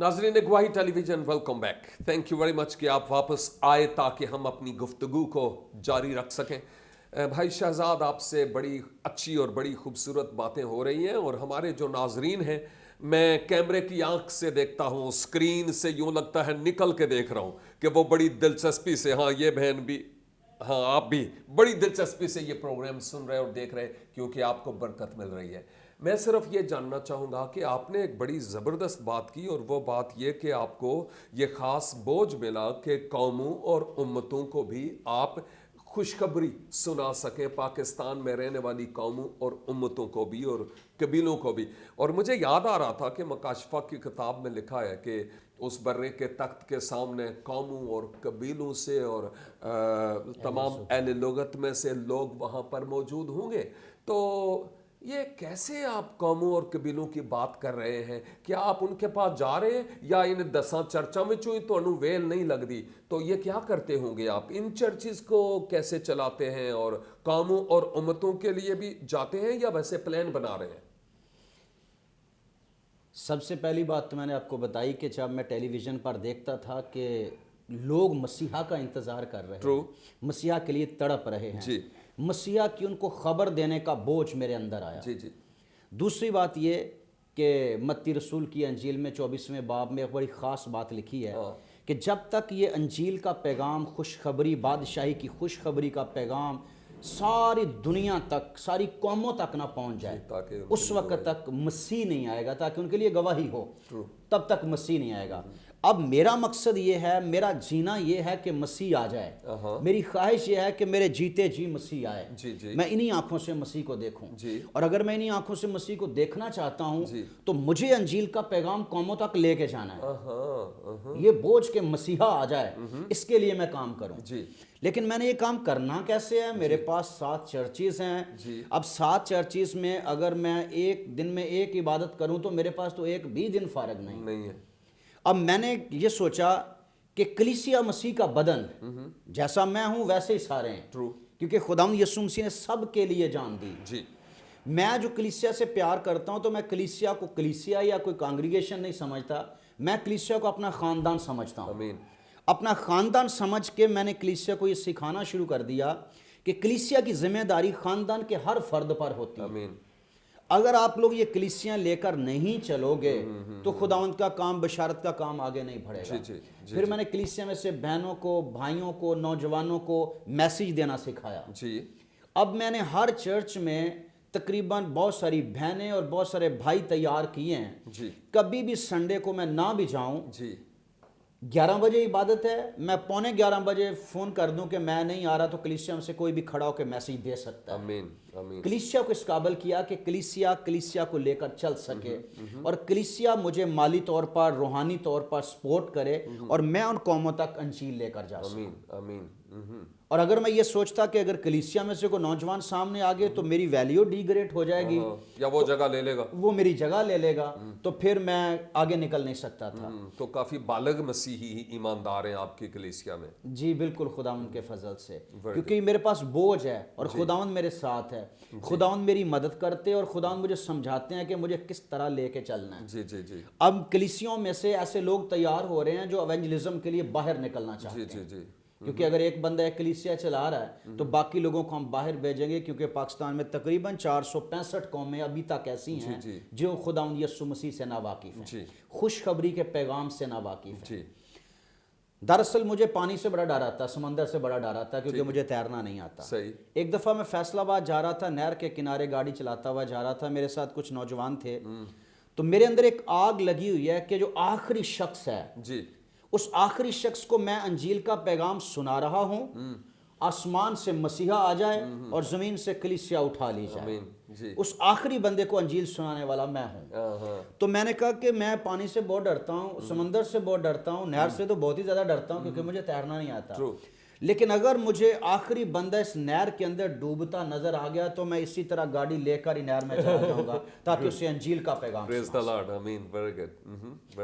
ناظرین گواہی television welcome back. Thank you very much کہ آپ واپس آئے تاکہ ہم اپنی گفتگو کو جاری رکھ سکیں. بھائی شہزاد آپ سے بڑی اچھی اور بڑی خوبصورت باتیں ہو رہی ہیں اور ہمارے جو ناظرین ہیں میں کیمرے کی آنکھ سے دیکھتا ہوں, اسکرین سے یوں لگتا ہے نکل کے دیکھ رہا ہوں کہ وہ بڑی دلچسپی سے, ہاں یہ بہن بھی, ہاں آپ بھی بڑی دلچسپی سے یہ پروگرام سن رہے اور دیکھ رہے کیونکہ آپ کو برکت مل رہی ہے. میں صرف یہ جاننا چاہوں گا کہ آپ نے ایک بڑی زبردست بات کی اور وہ بات یہ کہ آپ کو یہ خاص بوجھ ملا کہ قوموں اور امتوں کو بھی آپ خوشخبری سنا سکیں, پاکستان میں رہنے والی قوموں اور امتوں کو بھی اور قبیلوں کو بھی. اور مجھے یاد آ رہا تھا کہ مکاشفہ کی کتاب میں لکھا ہے کہ اس برے کے تخت کے سامنے قوموں اور قبیلوں سے اور تمام اہل لغت میں سے لوگ وہاں پر موجود ہوں گے. تو یہ کیسے آپ قوموں اور قبیلوں کی بات کر رہے ہیں؟ کیا آپ ان کے پاس جا رہے ہیں یا ان 10 چرچاں میں چوئی تو انہوں ویل نہیں لگ دی؟ تو یہ کیا کرتے ہوں گے آپ؟ ان چرچز کو کیسے چلاتے ہیں اور قوموں اور امتوں کے لیے بھی جاتے ہیں یا ویسے پلان بنا رہے ہیں؟ سب سے پہلی بات تو میں نے آپ کو بتائی کہ جب میں ٹیلی ویژن پر دیکھتا تھا کہ لوگ مسیحا کا انتظار کر رہے ہیں, مسیحا کے لیے تڑپ رہے ہیں, مسیحا کی ان کو خبر دینے کا بوجھ میرے اندر آیا. دوسری بات یہ کہ متی رسول کی انجیل میں 24ویں باب میں ایک بڑی خاص بات لکھی ہے کہ جب تک یہ انجیل کا پیغام, خوشخبری, بادشاہی کی خوشخبری کا پیغام ساری دنیا تک, ساری قوموں تک نہ پہنچ جائے, اس وقت تک مسیح نہیں آئے گا تاکہ ان کے لیے گواہی ہو, تب تک مسیح نہیں آئے گا. اب میرا مقصد یہ ہے, میرا جینا یہ ہے کہ مسیح آ جائے. میری خواہش یہ ہے کہ میرے جیتے جی مسیح آئے, میں انہی آنکھوں سے مسیح کو دیکھوں. اور اگر میں انہی آنکھوں سے مسیح کو دیکھنا چاہتا ہوں تو مجھے انجیل کا پیغام قوموں تک لے کے جانا ہے. یہ بوجھ کہ مسیحا آ جائے, اس کے لیے میں کام کروں. لیکن میں نے یہ کام کرنا کیسے ہے؟ میرے پاس 7 چرچز ہیں. اب 7 چرچز میں اگر میں ایک دن میں ایک عبادت کروں تو میرے پاس تو ایک بھی دن فارغ نہیں ہے. اب میں نے یہ سوچا کہ کلیسیا مسیح کا بدن, جیسا میں ہوں ویسے ہی سارے ہیں, کیونکہ خداوند یسوع مسیح نے سب کے لیے جان دی. میں جو کلیسیا سے پیار کرتا ہوں تو میں کلیسیا کو کلیسیا یا کوئی کانگریگیشن نہیں سمجھتا, میں کلیسیا کو اپنا خاندان سمجھتا ہوں. اپنا خاندان سمجھ کے میں نے کلیسیا کو یہ سکھانا شروع کر دیا کہ کلیسیا کی ذمہ داری خاندان کے ہر فرد پر ہوتی ہے. اگر آپ لوگ یہ کلیسیاں لے کر نہیں چلو گے تو خداوند کا کام, بشارت کا کام آگے نہیں بڑھے گا. پھر میں نے کلیسیا میں سے بہنوں کو, بھائیوں کو, نوجوانوں کو میسیج دینا سکھایا. اب میں نے ہر چرچ میں تقریباً بہت ساری بہنیں اور بہت سارے بھائی تیار کیے ہیں. کبھی بھی سنڈے کو میں نہ بھی جاؤں, 11 بجے عبادت ہے, میں 11:15 بجے فون کر دوں کہ میں نہیں آ رہا تو کلیسیا میں سے کوئی بھی کھڑا ہو کے میسیج دے سکتا ہے. کلیسیا کو اس قابل کیا کہ کلیسیا کو لے کر چل سکے اور کلیسیا مجھے مالی طور پر, روحانی طور پر سپورٹ کرے اور میں ان قوموں تک انجیل لے کر جا سکوں. اور اگر میں یہ سوچتا کہ اگر کلیسیا میں سے کوئی نوجوان سامنے آ گئے تو میری ویلیو ڈی گریڈ ہو جائے گی یا وہ جگہ لے لے گا, وہ میری جگہ لے لے گا, تو پھر میں آگے نکل نہیں سکتا تھا. تو کافی بالغ مسیحی ایماندار ہیں آپ کی کلیسیا میں. جی بالکل, خداوند کے فضل سے, کیونکہ میرے پاس بوجھ ہے اور خداوند میرے ساتھ ہے. خداوند میری مدد کرتے اور خداوند مجھے سمجھاتے ہیں کہ مجھے کس طرح لے کے چلنا ہے. اب کلیسیوں میں سے ایسے لوگ تیار ہو رہے ہیں جو ایونجلزم کے لیے باہر نکلنا چاہتے ہیں, کیونکہ اگر ایک بندہ ایک کلیسیا چلا رہا ہے تو باقی لوگوں کو ہم باہر بھیجیں گے, کیونکہ پاکستان میں تقریباً 465 قومیں ابھی تک ایسی ہیں جو خداوند یسوع مسیح سے ناواقف ہیں, خوشخبری کے پیغام سے ناواقف ہیں. دراصل مجھے پانی سے بڑا ڈر آتا, سمندر سے بڑا ڈر آتا, کیونکہ مجھے تیرنا نہیں آتا. ایک دفعہ میں فیصل آباد جا رہا تھا, نہر کے کنارے گاڑی چلاتا ہوا جا رہا تھا, میرے ساتھ کچھ نوجوان تھے, تو میرے اندر ایک آگ لگی ہوئی ہے کہ جو آخری شخص ہے, اس آخری شخص کو میں انجیل کا پیغام سنا رہا ہوں, آسمان سے مسیحا آ جائے اور زمین سے کلیسیا اٹھا لی جائے. اس آخری بندے کو انجیل سنانے والا میں ہوں. تو میں نے کہا کہ میں پانی سے بہت ڈرتا ہوں, سمندر سے بہت ڈرتا ہوں, نہر سے تو بہت ہی زیادہ ڈرتا ہوں کیونکہ مجھے تیرنا نہیں آتا. لیکن اگر مجھے آخری بندہ اس نہر کے اندر ڈوبتا نظر آ گیا تو میں اسی طرح گاڑی لے کر نہر میں چلا جاؤں گا تاکہ اسے انجیل کا پیغام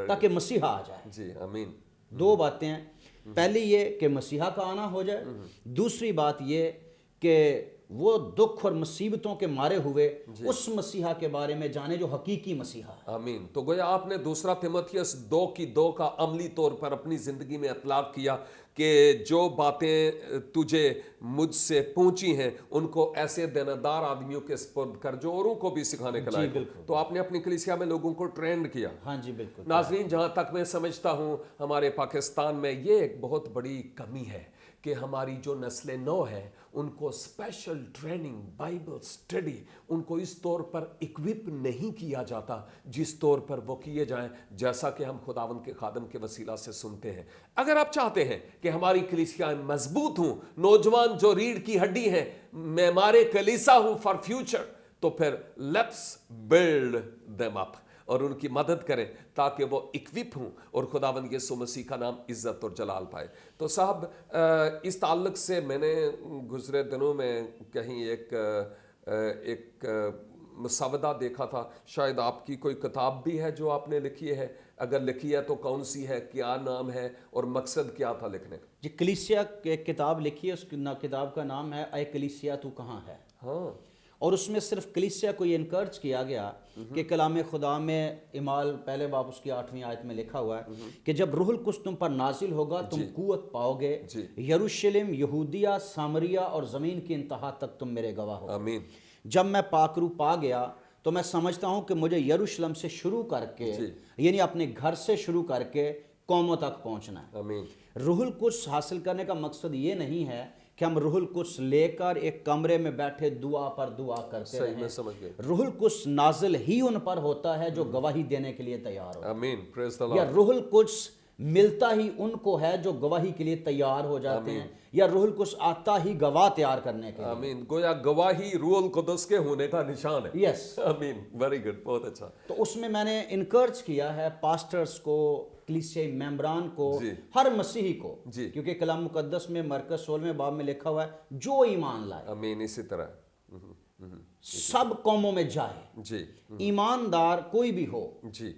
تاکہ مسیحا آ جائے. 2 باتیں ہیں, پہلی یہ کہ مسیحا کا آنا ہو جائے, دوسری بات یہ کہ وہ دکھ اور مصیبتوں کے مارے ہوئے اس مسیحا کے بارے میں جانے جو حقیقی مسیحا ہے۔ آمین۔ تو گویا آپ نے دوسرا تیموتھیوس 2:2 کا عملی طور پر اپنی زندگی میں اطلاق کیا کہ جو باتیں تجھے مجھ سے پہنچی ہیں ان کو ایسے دیندار آدمیوں کے سپرد کر جو اوروں کو بھی سکھانے کے لائق ہوں۔ تو آپ نے اپنی کلیسیا میں لوگوں کو ٹرینڈ کیا۔ ہاں جی بالکل۔ ناظرین، جہاں تک میں سمجھتا ہوں ہمارے پاکستان میں یہ ایک بہت بڑی کمی ہے کہ ہماری جو نسل نو ہے ان کو special training, Bible study in کو اس طور پر اکوپ نہیں کیا جاتا جس طور پر وہ کیے جائیں، جیسا کہ ہم خداوند کے خادم کے وسیلہ سے سنتے ہیں۔ اگر آپ چاہتے ہیں کہ ہماری کلیسیاں مضبوط ہوں، نوجوان جو ریڑھ کی ہڈی ہیں، معمار کلیسا ہوں فار فیوچر، تو پھر لیٹس بلڈ دیم اپ اور ان کی مدد کریں تاکہ وہ اکوپ ہوں اور خداوند یسوع مسیح کا نام عزت اور جلال پائے۔ تو صاحب، اس تعلق سے میں نے گزرے دنوں میں کہیں ایک مسودہ دیکھا تھا، شاید آپ کی کوئی کتاب بھی ہے جو آپ نے لکھی ہے، اگر لکھی ہے تو کون سی ہے، کیا نام ہے اور مقصد کیا تھا لکھنے کا؟ جی کلیسیا ایک کتاب لکھی ہے، اس کتاب کا نام ہے اے کلیسیا تو کہاں ہے۔ ہاں، اور اس میں صرف کلیسیا کو یہ انکرج کیا گیا کہ کلام خدا میں اعمال پہلے باب اس کی 8ویں آیت میں لکھا ہوا ہے کہ جب روح القدس تم پر نازل ہوگا تم قوت پاؤ گے، یروشلم، یہودیہ، سامریہ اور زمین کی انتہا تک تم میرے گواہ ہو۔ آمین۔ جب میں پاکرو پا گیا تو میں سمجھتا ہوں کہ مجھے یروشلم سے شروع کر کے یعنی اپنے گھر سے شروع کر کے قوموں تک پہنچنا ہے۔ آمین۔ روح القدس حاصل کرنے کا مقصد یہ نہیں ہے کہ ہم روح القدس لے کر ایک کمرے میں بیٹھے دعا پر دعا کرتے صحیح، میں رہیں۔ سمجھ گیا۔ روح القدس نازل ہی ان پر ہوتا ہے جو گواہی دینے کے لیے تیار ہو، آمین، پریز دی یا لارڈ۔ روح القدس ملتا ہی ان کو ہے جو گواہی کے لیے تیار ہو جاتے ہیں، یا روح القدس آتا ہی گواہ تیار کرنے کے لیے۔ آمین۔ گویا گواہی روح القدس کے ہونے کا نشان ہے۔ یس، آمین، ویری گڈ، بہت اچھا۔ تو اس میں میں نے انکرج کیا ہے پاسٹرز کو، کلیسیائی ممبران کو، ہر مسیحی کو، کیونکہ کلام مقدس میں مرکز 16ویں باب میں لکھا ہوا ہے جو ایمان لائے آمین، اسی طرح سب قوموں میں جائے۔ جی ایماندار کوئی بھی ہو، جی،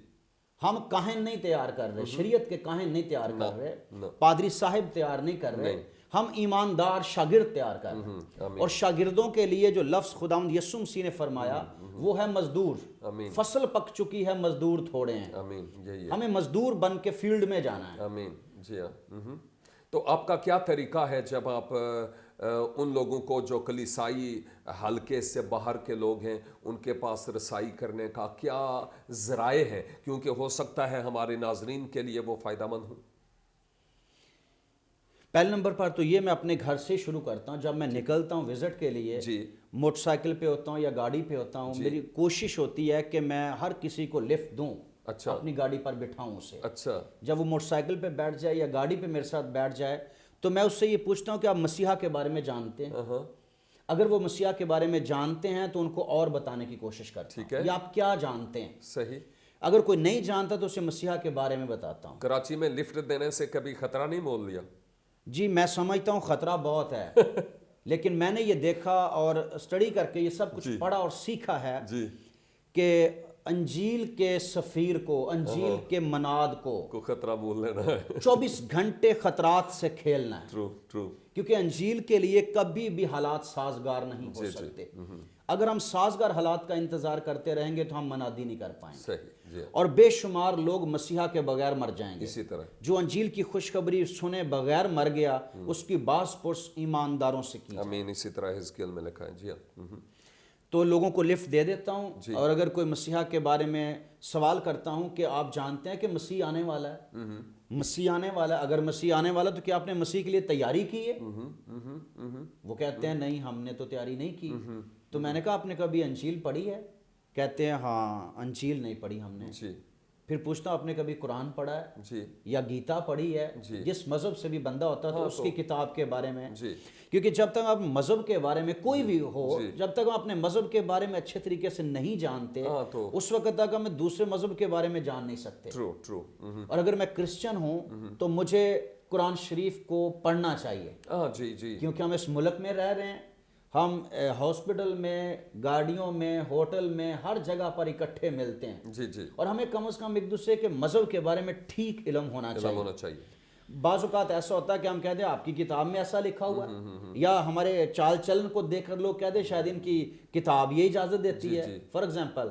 ہم کاہن نہیں تیار کر رہے، شریعت کے کاہن نہیں تیار کر رہے، پادری صاحب تیار نہیں کر رہے، ہم ایماندار شاگرد تیار کر رہے ہیں۔ اور شاگردوں کے لیے جو لفظ خداوند یسوع مسیح نے فرمایا وہ ہے مزدور۔ فصل پک چکی ہے، مزدور تھوڑے ہیں، آمین، یہی ہے۔ ہمیں مزدور بن کے فیلڈ میں جانا ہے۔ آمین، جی ہاں۔ تو آپ کا کیا طریقہ ہے جب آپ ان لوگوں کو جو کلیسائی حلقے سے باہر کے لوگ ہیں ان کے پاس رسائی کرنے کا کیا ذرائع ہیں، کیونکہ ہو سکتا ہے ہمارے ناظرین کے لیے وہ فائدہ مند ہوں؟ پہلے نمبر پر تو یہ میں اپنے گھر سے شروع کرتا ہوں۔ جب میں نکلتا ہوں وزٹ کے لیے، موٹر سائیکل پہ ہوتا ہوں یا گاڑی پہ ہوتا ہوں، میری کوشش ہوتی ہے کہ میں ہر کسی کو لفٹ دوں، اپنی گاڑی پر بٹھاؤں اسے۔ اچھا، جب وہ موٹر سائیکل پہ بیٹھ جائے یا گاڑی پہ میرے ساتھ بیٹھ جائے تو میں اس سے یہ پوچھتا ہوں کہ آپ مسیحا کے بارے میں جانتے ہیں؟ اگر وہ مسیحا کے بارے میں جانتے ہیں تو ان کو اور بتانے کی کوشش کرتا ہوں، یا آپ کیا جانتے ہیں؟ صحیح۔ اگر کوئی نہیں جانتا تو اسے مسیحا کے بارے میں بتاتا ہوں۔ کراچی میں لفٹ دینے سے کبھی خطرہ نہیں مول لیا؟ جی میں سمجھتا ہوں خطرہ بہت ہے، لیکن میں نے یہ دیکھا اور اسٹڈی کر کے یہ سب کچھ پڑھا اور سیکھا ہے کہ انجیل کے سفیر کو، انجیل کے مناد کو خطرہ مول لینا ہے، 24 گھنٹے خطرات سے کھیلنا ہے۔ ٹرو۔ کیونکہ انجیل کے لیے کبھی بھی حالات سازگار نہیں ہو سکتے۔ اگر ہم سازگار حالات کا انتظار کرتے رہیں گے تو ہم منادی نہیں کر پائیں گے، اور بے شمار لوگ مسیحا کے بغیر مر جائیں گے۔ اسی طرح جو انجیل کی خوشخبری سنے بغیر مر گیا اس کی باز پرس ایمانداروں سے کی۔ آمین، اسی طرح حزقیل میں لکھا ہے۔ جی ہاں، تو لوگوں کو لفٹ دے دیتا ہوں، اور اگر کوئی مسیحا کے بارے میں سوال کرتا ہوں کہ آپ جانتے ہیں کہ مسیح آنے والا ہے؟ مسیح آنے والا ہے، اگر مسیح آنے والا تو کیا آپ نے مسیح کے لیے تیاری کی ہے؟ وہ کہتے ہیں نہیں، ہم نے تو تیاری نہیں کی۔ تو میں نے کہا آپ نے کبھی انجیل پڑھی ہے؟ کہتے ہیں ہاں انجیل نہیں پڑھی ہم نے۔ پھر پوچھتا ہوں آپ نے کبھی قرآن پڑھا ہے یا گیتا پڑھی ہے؟ جس مذہب سے بھی بندہ ہوتا ہے تو اس کی کتاب کے بارے میں، کیونکہ جب تک آپ مذہب کے بارے میں کوئی بھی ہو، جب تک آپ اپنے مذہب کے بارے میں اچھے طریقے سے نہیں جانتے اس وقت تک ہم دوسرے مذہب کے بارے میں جان نہیں سکتے۔ اور اگر میں کرسچن ہوں تو مجھے قرآن شریف کو پڑھنا چاہیے، کیونکہ ہم اس ملک میں رہ رہے ہیں، ہم ہاسپٹل میں، گاڑیوں میں، ہوٹل میں، ہر جگہ پر اکٹھے ملتے ہیں، اور ہمیں کم از کم ایک دوسرے کے مذہب کے بارے میں ٹھیک علم ہونا چاہیے۔ بعض اوقات ایسا ہوتا ہے کہ ہم کہتے ہیں آپ کی کتاب میں ایسا لکھا ہوا ہے، یا ہمارے چال چلن کو دیکھ کر لوگ کہتے ہیں شاید ان کی کتاب یہ اجازت دیتی ہے. فار ایگزامپل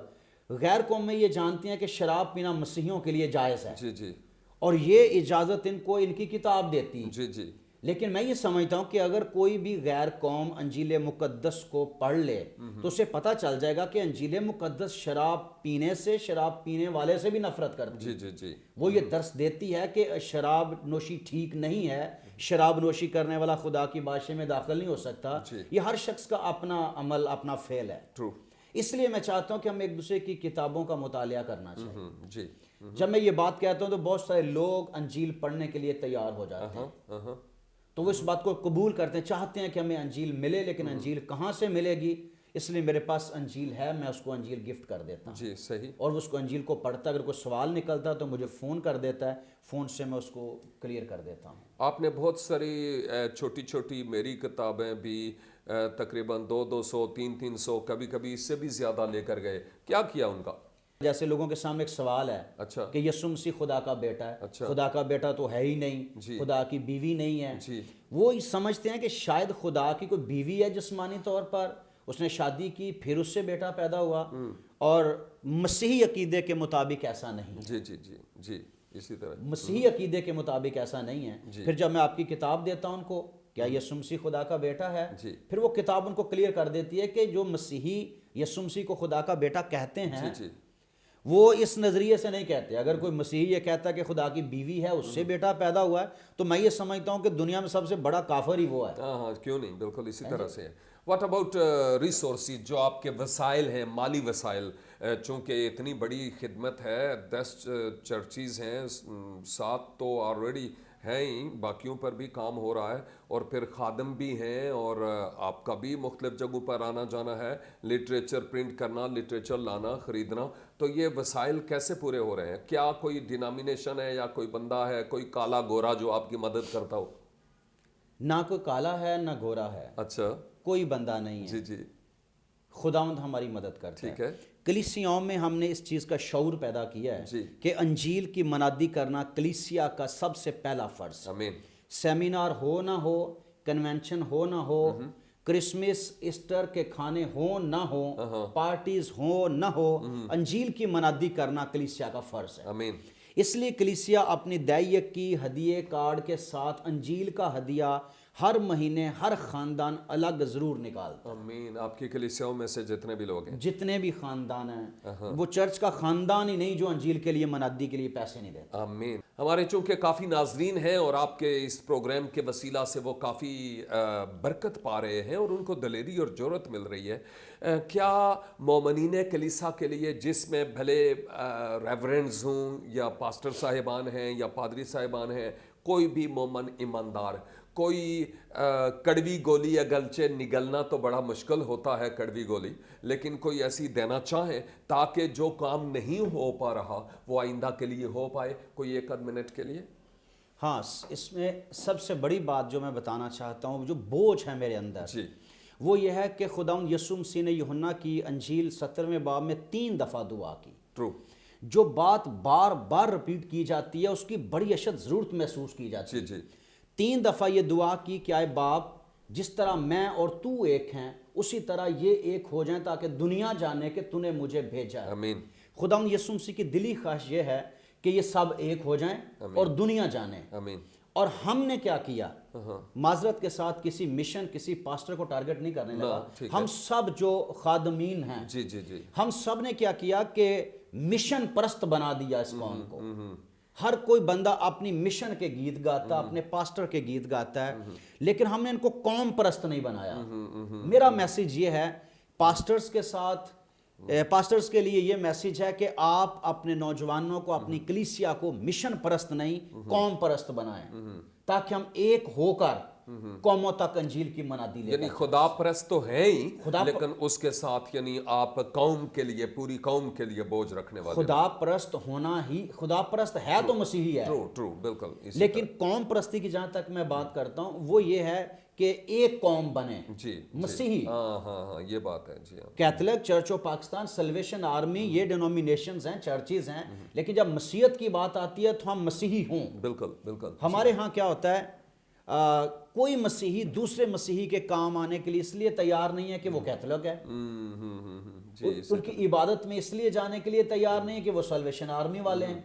غیر قوم میں یہ جانتی ہیں کہ شراب پینا مسیحیوں کے لیے جائز ہے، اور یہ اجازت ان کو ان کی کتاب دیتی ہے. لیکن میں یہ سمجھتا ہوں کہ اگر کوئی بھی غیر قوم انجیل مقدس کو پڑھ لے تو اسے پتہ چل جائے گا کہ انجیل مقدس شراب پینے سے، شراب پینے والے سے بھی نفرت کرتی ہے. وہ یہ درس دیتی ہے کہ شراب نوشی ٹھیک نہیں ہے، شراب نوشی کرنے والا خدا کی بادشاہی میں داخل نہیں ہو سکتا. یہ ہر شخص کا اپنا عمل، اپنا فعل ہے. اس لیے میں چاہتا ہوں کہ ہم ایک دوسرے کی کتابوں کا مطالعہ کرنا چاہیے. جب میں یہ بات کہتا ہوں تو بہت سارے لوگ انجیل پڑھنے کے لیے تیار ہو جاتے ہیں، تو وہ اس بات کو قبول کرتے ہیں، چاہتے ہیں کہ ہمیں انجیل ملے، لیکن انجیل کہاں سے ملے گی؟ اس لیے میرے پاس انجیل ہے، میں اس کو انجیل گفٹ کر دیتا ہوں. صحیح. اور اس کو انجیل کو پڑھتا ہے، اگر کوئی سوال نکلتا ہے تو مجھے فون کر دیتا ہے، فون سے میں اس کو کلیئر کر دیتا ہوں. آپ نے بہت ساری چھوٹی چھوٹی میری کتابیں بھی تقریباً 200 300 کبھی کبھی اس سے بھی زیادہ لے کر گئے، کیا کیا ان کا؟ جیسے لوگوں کے سامنے ایک سوال ہے کہ یسوع مسیح خدا کا بیٹا ہے. خدا کا بیٹا تو ہے ہی نہیں، خدا کی بیوی نہیں ہے. وہ سمجھتے ہیں کہ شاید خدا کی کوئی بیوی ہے جسمانی طور پر، اس نے شادی کی، پھر اس سے بیٹا پیدا ہوا، اور مسیحی عقیدے کے مطابق ایسا نہیں. جی اسی طرح مسیحی عقیدے کے مطابق ایسا نہیں ہے. پھر جب میں آپ کی کتاب دیتا ہوں ان کو، کیا یسوع مسیح خدا کا بیٹا ہے، پھر وہ کتاب ان کو کلیئر کر دیتی ہے کہ جو مسیحی یسوع مسیح کو خدا کا بیٹا کہتے ہیں وہ اس نظریے سے نہیں کہتے. اگر کوئی مسیحی یہ کہتا ہے کہ خدا کی بیوی ہے، اس سے بیٹا پیدا ہوا ہے، تو میں یہ سمجھتا ہوں کہ دنیا میں سب سے بڑا کافر ہی وہ ہے. ہاں کیوں نہیں، بالکل اسی طرح سے ہے. واٹ اباؤٹ ریسورسز، جو آپ کے وسائل ہیں، مالی وسائل، چونکہ اتنی بڑی خدمت ہے، 10 چرچز ہیں، 7 تو آلریڈی ہیں ہی، باقیوں پر بھی کام ہو رہا ہے، اور پھر خادم بھی ہیں، اور آپ کا بھی مختلف جگہوں پر آنا جانا ہے، لٹریچر پرنٹ کرنا، لٹریچر لانا، خریدنا. تو یہ وسائل کیسے پورے ہو رہے ہیں؟ کیا کوئی ڈینامینیشن ہے یا کوئی بندہ ہے، کوئی کالا گورا جو آپ کی مدد کرتا ہو؟ نہ کوئی کالا ہے نہ گورا ہے. اچھا، کوئی بندہ نہیں ہے. خداوند ہماری مدد کرتا ہے. کلیسیاؤں میں ہم نے اس چیز کا شعور پیدا کیا ہے کہ انجیل کی منادی کرنا کلیسیا کا سب سے پہلا فرض. سیمینار ہو نہ ہو، کنونشن ہو نہ ہو، کرسمس ایسٹر کے کھانے ہو نہ ہو، پارٹیز ہو نہ ہو، انجیل کی منادی کرنا کلیسیا کا فرض ہے. اس لیے کلیسیا اپنی دائیک کی ہدیے کارڈ کے ساتھ انجیل کا ہدیہ ہر مہینے ہر خاندان الگ ضرور نکالتا. آمین. آپ کی کلیسیاؤں میں سے جتنے بھی لوگ ہیں، جتنے بھی خاندان ہیں، وہ چرچ کا خاندان ہی نہیں جو انجیل کے لیے منادی کے لیے پیسے نہیں دیتا. آمین. ہمارے چونکہ کافی ناظرین ہیں اور آپ کے اس پروگرام کے وسیلہ سے وہ کافی برکت پا رہے ہیں اور ان کو دلیری اور جرأت مل رہی ہے، کیا مومنین کلیسا کے لیے، جس میں بھلے ریورنڈز ہوں یا پاسٹر صاحبان ہیں یا پادری صاحبان ہیں، کوئی بھی مومن ایماندار، کوئی کڑوی گولی اگرچہ نگلنا تو بڑا مشکل ہوتا ہے کڑوی گولی، لیکن کوئی ایسی دینا چاہیں تاکہ جو کام نہیں ہو پا رہا وہ آئندہ کے لیے ہو پائے، کوئی 1 منٹ کے لیے؟ ہاں، اس میں سب سے بڑی بات جو میں بتانا چاہتا ہوں، جو بوجھ ہے میرے اندر، وہ یہ ہے کہ خداوند یسوع مسیح نے یوحنا کی انجیل 17ویں باب میں 3 دفعہ دعا کی. جو بات بار بار رپیٹ کی جاتی ہے اس کی بڑی اشد ضرورت محسوس کی جاتی ہے. 3 دفعہ یہ دعا کی کہ اے باپ، جس طرح میں اور تو ایک ہیں اسی طرح یہ ایک ہو جائیں تاکہ دنیا جانے کہ تو نے مجھے بھیجا ہے. آمین. خداوند یسوع مسیح کی دلی خواہش یہ ہے کہ یہ سب ایک ہو جائیں اور دنیا جانے. آمین. اور ہم نے کیا کیا؟ معذرت کے ساتھ کسی مشن، کسی پاسٹر کو ٹارگٹ نہیں کرنے لگا. ہم سب جو خادمین ہیں، ہم سب نے کیا کیا کہ مشن پرست بنا دیا اس قوم کو. ہر کوئی بندہ اپنی مشن کے گیت گاتا، اپنے پاسٹر کے گیت گاتا ہے، لیکن ہم نے ان کو قوم پرست نہیں بنایا. میرا میسیج یہ ہے پاسٹرز کے ساتھ، پاسٹرز کے لیے یہ میسیج ہے کہ آپ اپنے نوجوانوں کو، اپنی کلیسیا کو مشن پرست نہیں قوم پرست بنائیں، تاکہ ہم ایک ہو کر قوموں تک انجیل کی منادی لے. یعنی خدا پرست تو ہے ہی، لیکن اس کے ساتھ یعنی آپ قوم کے لیے، پوری قوم کے لیے بوجھ رکھنے والے. خدا پرست ہونا ہی، خدا پرست ہے تو مسیحی ہے، بالکل. لیکن قوم پرستی کی جہاں تک میں بات کرتا ہوں وہ یہ ہے کہ ایک قوم بنے جی مسیحی. ہاں یہ بات ہے جی. Catholic church of Pakistan, salvation army, یہ ڈینومینیشنز ہیں، چرچز ہیں، لیکن جب مسیحیت کی بات آتی ہے تو ہم مسیحی ہوں. بالکل. ہمارے ہاں کیا ہوتا ہے، کوئی مسیحی دوسرے مسیحی کے کام آنے کے لیے اس لیے تیار نہیں ہے کہ وہ کیتھولک ہے، ان کی عبادت میں اس لیے جانے کے لیے تیار نہیں ہے کہ وہ سلویشن آرمی والے ہیں،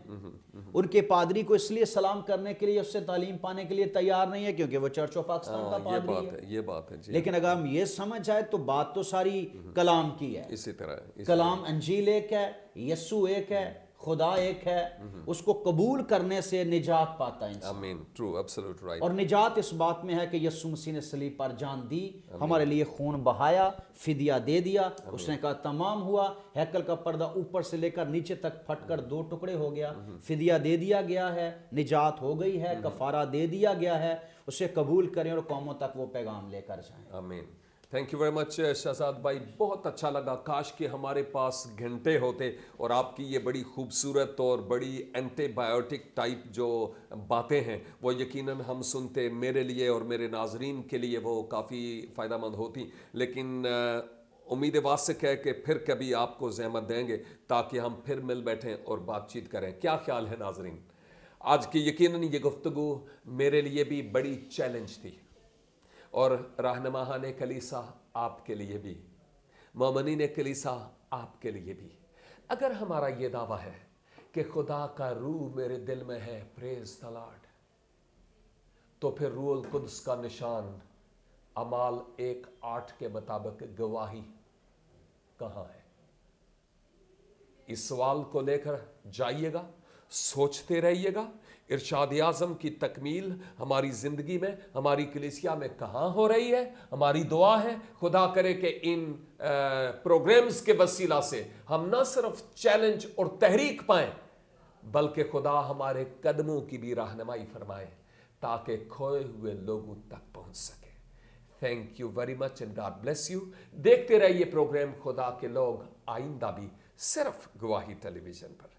ان کے پادری کو اس لیے سلام کرنے کے لیے، اس سے تعلیم پانے کے لیے تیار نہیں ہے کیونکہ وہ چرچ آف پاکستان کا پادری ہے. یہ بات ہے جی. لیکن اگر ہم یہ سمجھ جائے تو بات تو ساری کلام کی ہے. اسی طرح کلام انجیل ایک ہے، یسوع ایک ہے، خدا ایک ہے، اس کو قبول کرنے سے نجات پاتا ہے انسان. آمین. True, absolute right. اور نجات اس بات میں ہے کہ یسوع مسیح نے صلیب پر جان دی، ہمارے لیے خون بہایا، فدیہ دے دیا، اس نے کہا تمام ہوا. ہیکل کا پردہ اوپر سے لے کر نیچے تک پھٹ کر 2 ٹکڑے ہو گیا، فدیہ دے دیا گیا ہے، نجات ہو گئی ہے، کفارہ دے دیا گیا ہے. اسے قبول کریں اور قوموں تک وہ پیغام لے کر جائیں. آمین. تھینک یو ویری مچ شہزاد بھائی، بہت اچھا لگا. کاش کہ ہمارے پاس گھنٹے ہوتے اور آپ کی یہ بڑی خوبصورت اور بڑی اینٹی بایوٹک ٹائپ جو باتیں ہیں وہ یقیناً ہم سنتے. میرے لیے اور میرے ناظرین کے لیے وہ کافی فائدہ مند ہوتی. لیکن امید واسق ہے کہ پھر کبھی آپ کو زحمت دیں گے تاکہ ہم پھر مل بیٹھیں اور بات چیت کریں. کیا خیال ہے ناظرین؟ آج کی یقیناً یہ گفتگو میرے لیے بھی بڑی چیلنج تھی، اور رہنماہان کلیسا آپ کے لیے بھی، مومنین کلیسا آپ کے لیے بھی. اگر ہمارا یہ دعویٰ ہے کہ خدا کا روح میرے دل میں ہے، پریز دی لارڈ، تو پھر روح القدس کا نشان اعمال 1:8 کے مطابق گواہی کہاں ہے؟ اس سوال کو لے کر جائیے گا، سوچتے رہیے گا. ارشاد اعظم کی تکمیل ہماری زندگی میں، ہماری کلیسیا میں کہاں ہو رہی ہے؟ ہماری دعا ہے خدا کرے کہ ان پروگرامز کے وسیلہ سے ہم نہ صرف چیلنج اور تحریک پائیں بلکہ خدا ہمارے قدموں کی بھی رہنمائی فرمائے تاکہ کھوئے ہوئے لوگوں تک پہنچ سکے. Thank you very much and God bless you. دیکھتے رہیے پروگرام خدا کے لوگ، آئندہ بھی صرف گواہی ٹیلی ویژن پر.